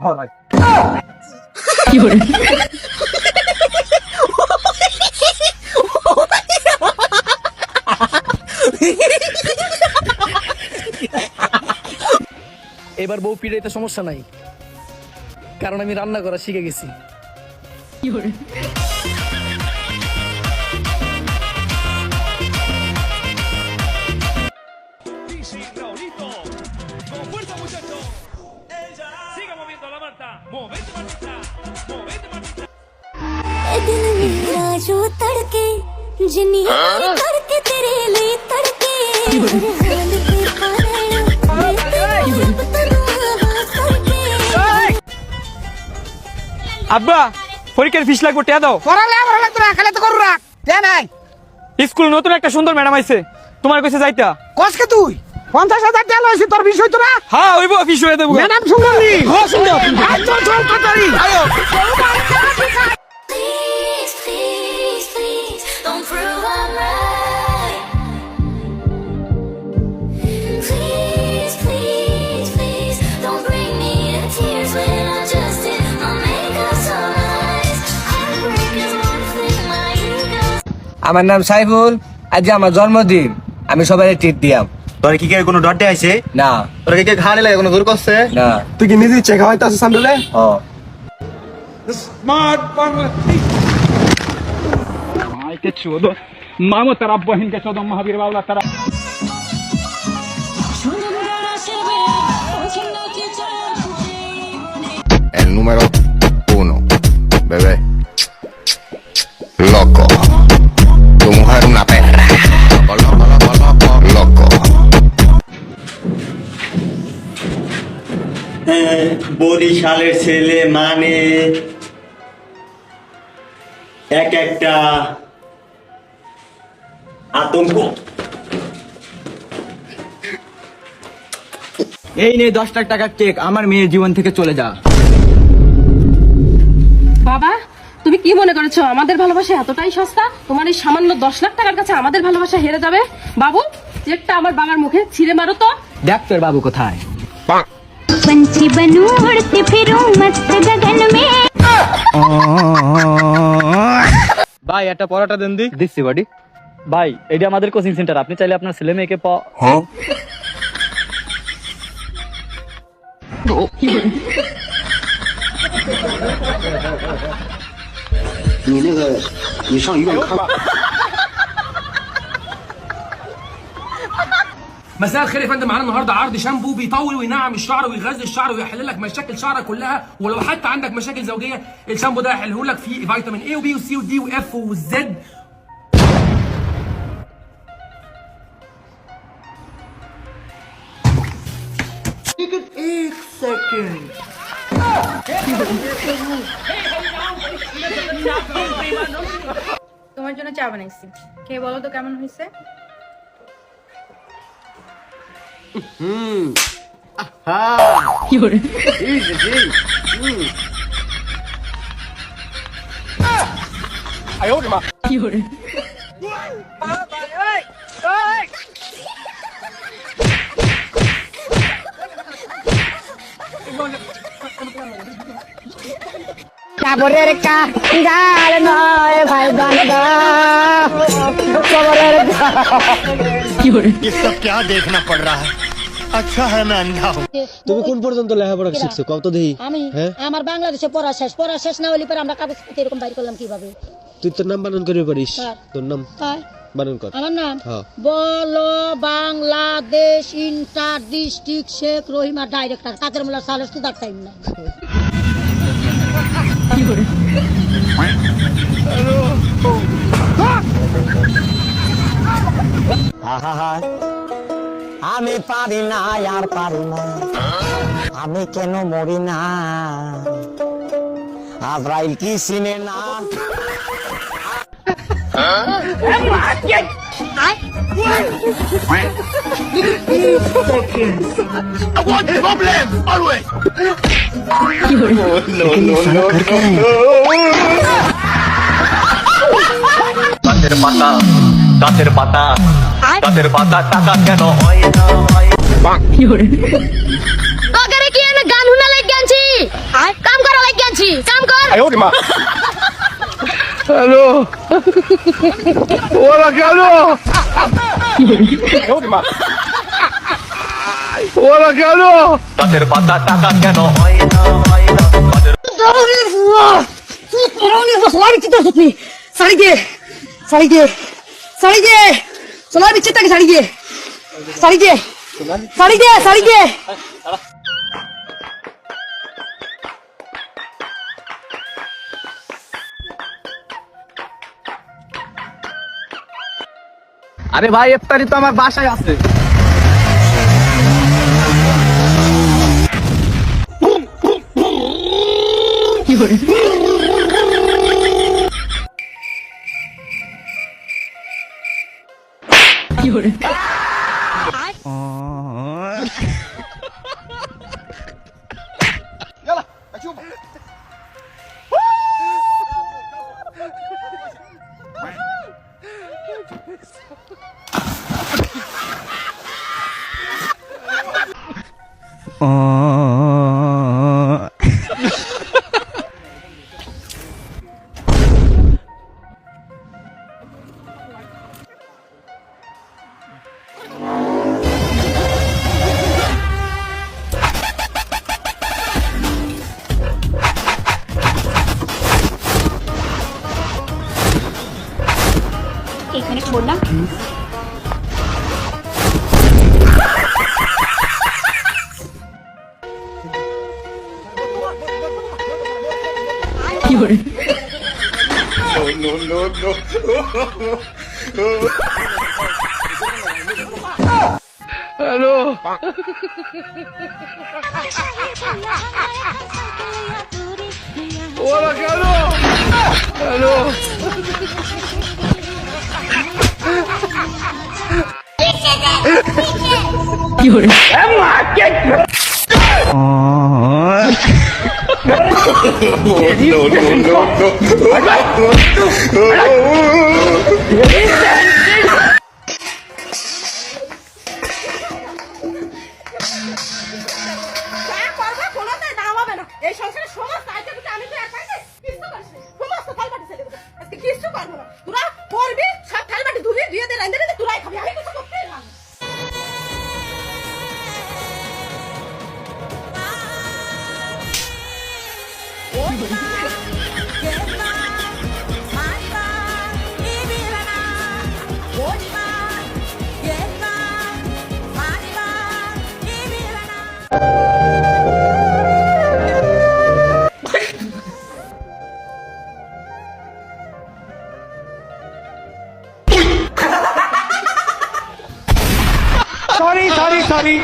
ভাই কি করে এবার বউ পিড়াইতে সমস্যা নাই, কারণ আমি রান্না করা শিখে গেছি। কি করে दिल मेरा जो तड़के जिन्नी करके तेरे लिए तड़के हाल पे আব্বা পরীক্ষার ফিস লাগবে টিয়া দাও। পড়ালে আমার লাগতো না, খালি তো করু রাখ দে নাই। স্কুল নতুন একটা সুন্দর ম্যাডাম আইছে, তোমার কাছে যাইতা। কসকে তুই 50,000 টাকা লইছি, তোর বিষয় তো না। হ্যাঁ ওইব অফিস হয়ে দেবো। ম্যাডাম শুনলি হ্যাঁ সুন্দর চল চল কাটারি আয়ো। Please, please, please, don't prove I'm right. Please, please, please, don't bring me to tears when I just did my makeup so nice. Heartbreak is one thing my ego. আমার নাম সাইফুল, আজ আমার জন্মদিন, আমি সবাই ট্রিট দিয়াম। তোর কি কে কোনো ডটে আইছে? না তোর কি কে ঘাড়ে লাগে কোনো জোর করছে? না তুই কি নিজে চেক হইতাছ সামনে? ও स्मार्ट माय के चोदो मामो तेरा बहन के चोदो महावीर बाबला तेरा El número 1, bebé. Loco. Tu mujer una perra. Loco, loco, loco, loco. বরিশালের ছেলে মানে এক একটা আতঙ্ক। এই নে 10 লাখ টাকার চেক, আমার মেয়ের জীবন থেকে চলে যা। বাবা তুমি কি মনে করেছো আমাদের ভালোবাসা এতটাই সস্তা? তোমার এই সামান্য 10 লাখ টাকার কাছে আমাদের ভালোবাসা হেরে যাবে? বাবু চেকটা আমার বাবার মুখে ছিঁড়ে মারো তো। দেখ তোর বাবু কোথায়। पंछी बनूं उड़ती फिरूं मस्त गगन में। ভাই একটা পরোটা দেন দি। দিচ্ছি বাড়ি। ভাই এটা আমাদের কোচিং সেন্টার, আপনি চাইলে আপনার ছেলে মেয়েকে مساء الخير يا فندم، معانا النهارده عرض شامبو بيطول وينعم الشعر ويغذي الشعر ويحل لك مشاكل شعرك كلها، ولو حتى عندك مشاكل زوجيه الشامبو ده هيحله لك، فيه فيتامين اي وبي وسي ودي واف والزد. তোমার জন্য চা বানাইছি, খেয়ে বলো তো কেমন হয়েছে। কি করে কি করে কাবরের কাঙ্গাল নয় ভাই বান্দা কবরের কি করে ये सब क्या देखना पड़ रहा है? अच्छा है मैं अंधा हूँ। তুমি কোন পর্যন্ত লেখাপড়া শিখছো কত দেহি? আমি আমার বাংলাদেশে পড়া শেষ না হলে পরে আমরা কাগজপত্র এরকম বাইর করলাম কিভাবে? তুই তোর নাম বানান করে পারিস? তোর নাম তাই বানান কর। আমার নাম হ্যাঁ। বলো Bangladesh inter district Sheikh Rahima director Kader Molla সালেস তো তার টাইম না। কি করে আমি পারি না আর পারি না, আমি কেন মরি না, আজরাইল কি চিনে না। গাছের পাতা গাছের পাতা গাছের পাতা টাকা কেন হয় না? কি করে তোকে কি আমি গান শুনা লাগ গেছি 哎呦我的妈！ হ্যালো ওরা কেন 哎呦我的妈！ ওরা কেন গাছের পাতা টাকা কেন হয় না হয় না গাছের আরে ভাই ইফতারি তো আমার বাসায় আছে এখানে বললাম হ্যালো ওরা কেন হ্যালো এই সংসারে সমস্ত আইটেম আমি তো একাই কিছু করিস সমস্ত থালবাটি ছেলে আজকে কিছু করবো না তোরা করবি সব থালবাটি ধুবি ধুয়ে দিয়ে রান্ধে রান্ধে তোরাই খাবি আমি কিছু করতেই পারবো সরি সরি সরি